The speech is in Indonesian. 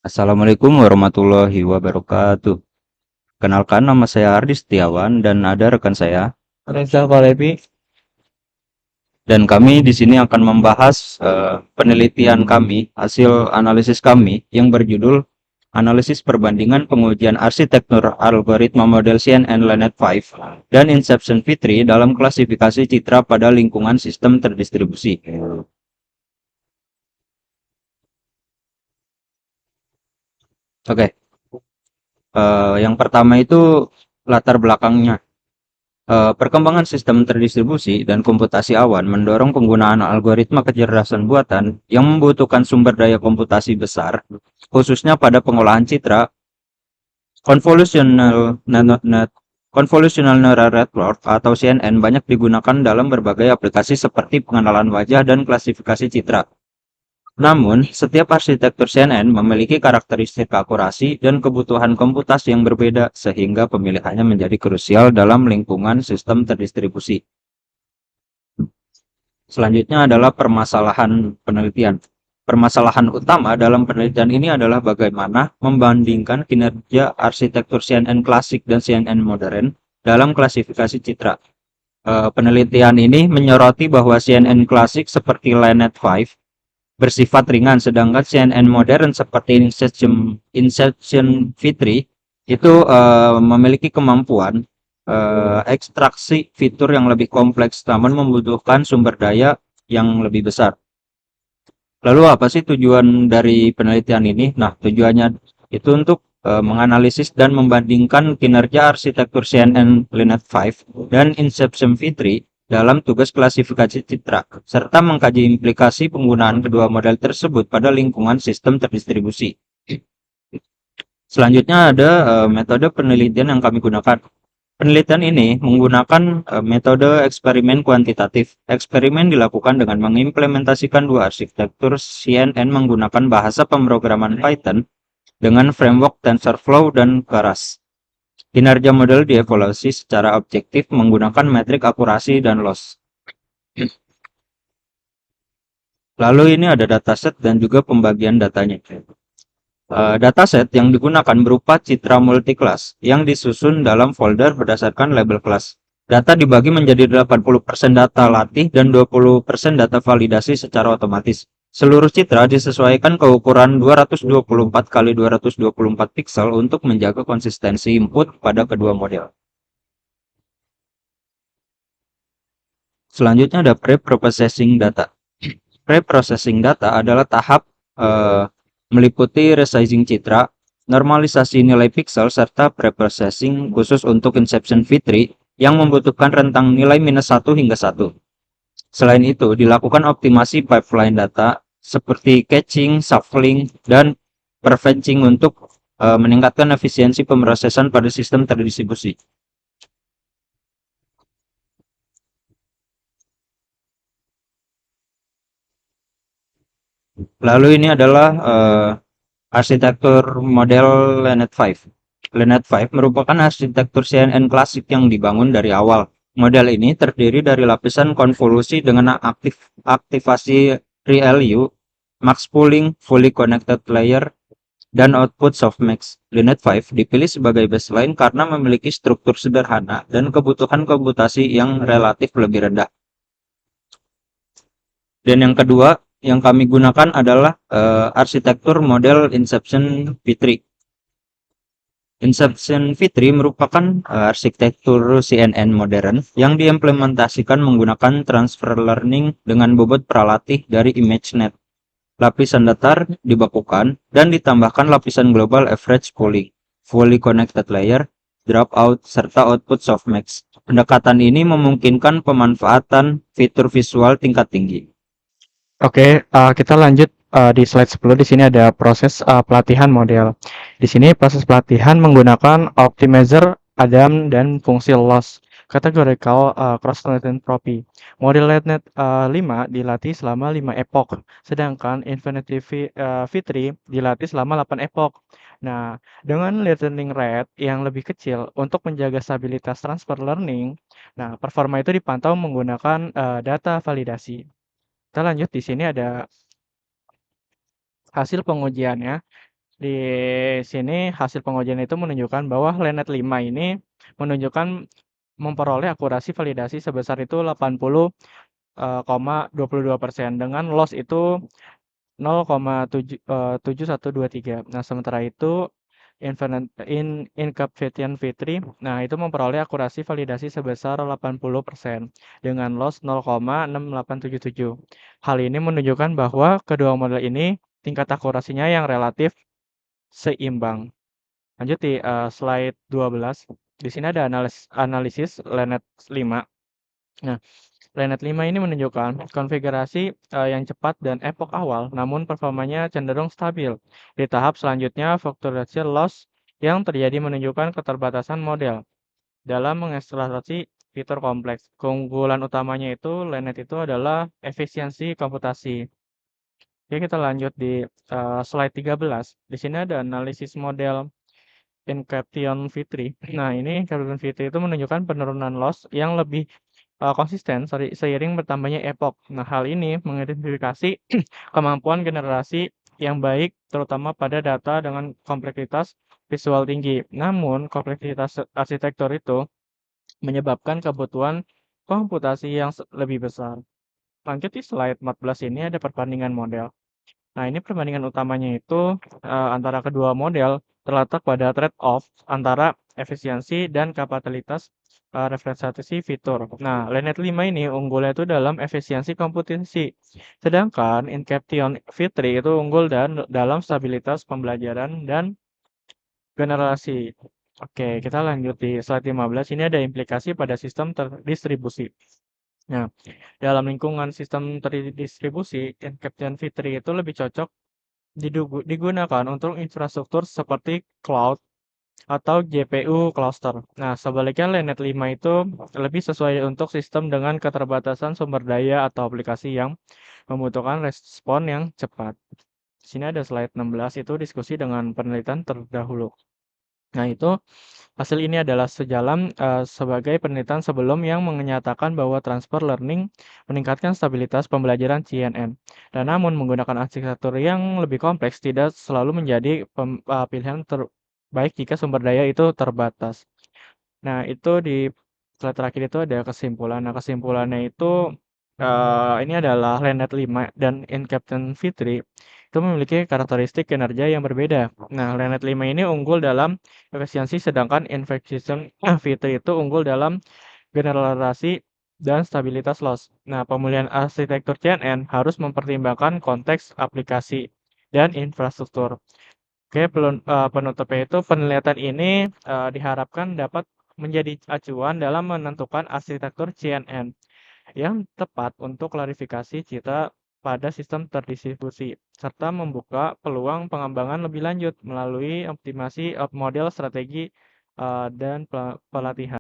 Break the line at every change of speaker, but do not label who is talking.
Assalamualaikum warahmatullahi wabarakatuh. Kenalkan, nama saya Ardi Setiawan dan ada rekan saya Reza Valevi, dan kami di sini akan membahas penelitian kami, hasil analisis kami yang berjudul Analisis Perbandingan Pengujian Arsitektur Algoritma Model CNN Linet 5 dan Inception Fitri dalam klasifikasi citra pada lingkungan sistem terdistribusi. Oke, yang pertama itu latar belakangnya. Perkembangan sistem terdistribusi dan komputasi awan mendorong penggunaan algoritma kecerdasan buatan yang membutuhkan sumber daya komputasi besar, khususnya pada pengolahan citra. Convolutional Convolutional Neural Network atau CNN banyak digunakan dalam berbagai aplikasi seperti pengenalan wajah dan klasifikasi citra. Namun, setiap arsitektur CNN memiliki karakteristik akurasi dan kebutuhan komputasi yang berbeda, sehingga pemilihannya menjadi krusial dalam lingkungan sistem terdistribusi. Selanjutnya adalah permasalahan penelitian. Permasalahan utama dalam penelitian ini adalah bagaimana membandingkan kinerja arsitektur CNN klasik dan CNN modern dalam klasifikasi citra. Penelitian ini menyoroti bahwa CNN klasik seperti Linet 5 bersifat ringan, sedangkan CNN modern seperti Inception Fitri itu memiliki kemampuan ekstraksi fitur yang lebih kompleks, namun membutuhkan sumber daya yang lebih besar. Lalu apa sih tujuan dari penelitian ini? Nah, tujuannya itu untuk menganalisis dan membandingkan kinerja arsitektur CNN Linet 5 dan Inception Fitri dalam tugas klasifikasi citra, serta mengkaji implikasi penggunaan kedua model tersebut pada lingkungan sistem terdistribusi. Selanjutnya ada metode penelitian yang kami gunakan. Penelitian ini menggunakan metode eksperimen kuantitatif. Eksperimen dilakukan dengan mengimplementasikan dua arsitektur CNN menggunakan bahasa pemrograman Python dengan framework TensorFlow dan Keras. Kinerja model dievaluasi secara objektif menggunakan metrik akurasi dan loss. Lalu ini ada dataset dan juga pembagian datanya. Dataset yang digunakan berupa citra multiclass yang disusun dalam folder berdasarkan label kelas. Data dibagi menjadi 80% data latih dan 20% data validasi secara otomatis. Seluruh citra disesuaikan ke ukuran 224 kali 224 pixel untuk menjaga konsistensi input pada kedua model. Selanjutnya ada pre-processing data. Pre-processing data adalah tahap meliputi resizing citra, normalisasi nilai pixel, serta preprocessing khusus untuk Inception Fitri yang membutuhkan rentang nilai -1 hingga 1. Selain itu, dilakukan optimasi pipeline data seperti caching, shuffling, dan prefetching untuk meningkatkan efisiensi pemrosesan pada sistem terdistribusi. Lalu ini adalah arsitektur model Linet 5. Linet 5 merupakan arsitektur CNN klasik yang dibangun dari awal. Model ini terdiri dari lapisan konvolusi dengan aktivasi ReLU, max pooling, fully connected layer, dan output softmax. Linet 5 dipilih sebagai baseline karena memiliki struktur sederhana dan kebutuhan komputasi yang relatif lebih rendah. Dan yang kedua yang kami gunakan adalah arsitektur model Inception Fitri. Inception Fitri merupakan arsitektur CNN modern yang diimplementasikan menggunakan transfer learning dengan bobot pralatih dari ImageNet. Lapisan datar dibekukan dan ditambahkan lapisan global average pooling, fully connected layer, dropout, serta output softmax. Pendekatan ini memungkinkan pemanfaatan fitur visual tingkat tinggi.
Oke, kita lanjut di slide 10. Di sini ada proses pelatihan model. Di sini proses pelatihan menggunakan optimizer, Adam, dan fungsi loss. Categorical cross-latent entropy. Model LetNet 5 dilatih selama 5 epoch, sedangkan Infinity Fitri dilatih selama 8 epoch. Nah, dengan learning rate yang lebih kecil untuk menjaga stabilitas transfer learning, nah performa itu dipantau menggunakan data validasi. Kita lanjut, di sini ada hasil pengujiannya. Di sini hasil pengujian itu menunjukkan bahwa LeNet 5 ini menunjukkan memperoleh akurasi validasi sebesar itu 80,22% dengan loss itu 0,7123. Nah, sementara itu Incaptation V3, nah itu memperoleh akurasi validasi sebesar 80% dengan loss 0,6877. Hal ini menunjukkan bahwa kedua model ini tingkat akurasinya yang relatif seimbang. Lanjut di slide 12. Di sini ada analisis LeNet 5. Nah, LeNet 5 ini menunjukkan konfigurasi yang cepat dan epoch awal, namun performanya cenderung stabil. Di tahap selanjutnya, factorization loss yang terjadi menunjukkan keterbatasan model dalam mengekstraksi fitur kompleks. Keunggulan utamanya itu LeNet itu adalah efisiensi komputasi. Oke, kita lanjut di slide 13. Di sini ada analisis model Inception V3. Nah, ini Inception V3 itu menunjukkan penurunan loss yang lebih konsisten seiring bertambahnya epoch. Nah, hal ini mengidentifikasi kemampuan generasi yang baik terutama pada data dengan kompleksitas visual tinggi. Namun, kompleksitas arsitektur itu menyebabkan kebutuhan komputasi yang lebih besar. Lanjut di slide 14 ini ada perbandingan model. Nah, ini perbandingan utamanya itu antara kedua model terletak pada trade-off antara efisiensi dan kapabilitas representasi fitur. Nah, LeNet 5 ini unggulnya itu dalam efisiensi komputasi, sedangkan Inception V3 itu unggul dan dalam stabilitas pembelajaran dan generasi. Oke, kita lanjut di slide 15. Ini ada implikasi pada sistem terdistribusi. Nah, dalam lingkungan sistem terdistribusi, Inception V3 itu lebih cocok digunakan untuk infrastruktur seperti cloud atau GPU cluster. Nah, sebaliknya LeNet 5 itu lebih sesuai untuk sistem dengan keterbatasan sumber daya atau aplikasi yang membutuhkan respon yang cepat. Di sini ada slide 16 itu diskusi dengan penelitian terdahulu. Nah, itu hasil ini adalah sejalan sebagai penelitian sebelum yang menyatakan bahwa transfer learning meningkatkan stabilitas pembelajaran CNN. Dan namun menggunakan arsitektur yang lebih kompleks tidak selalu menjadi pilihan terbaik jika sumber daya itu terbatas. Nah, itu di slide terakhir itu ada kesimpulan. Nah, kesimpulannya itu ini adalah LeNet 5 dan Inception V3 itu memiliki karakteristik kinerja yang berbeda. Nah, LeNet 5 ini unggul dalam efisiensi sedangkan Inception V3 itu unggul dalam generalisasi dan stabilitas loss. Nah, pemulihan arsitektur CNN harus mempertimbangkan konteks aplikasi dan infrastruktur. Oke, penutupnya itu penelitian ini diharapkan dapat menjadi acuan dalam menentukan arsitektur CNN yang tepat untuk klarifikasi citra pada sistem terdistribusi, serta membuka peluang pengembangan lebih lanjut melalui optimasi model strategi dan pelatihan.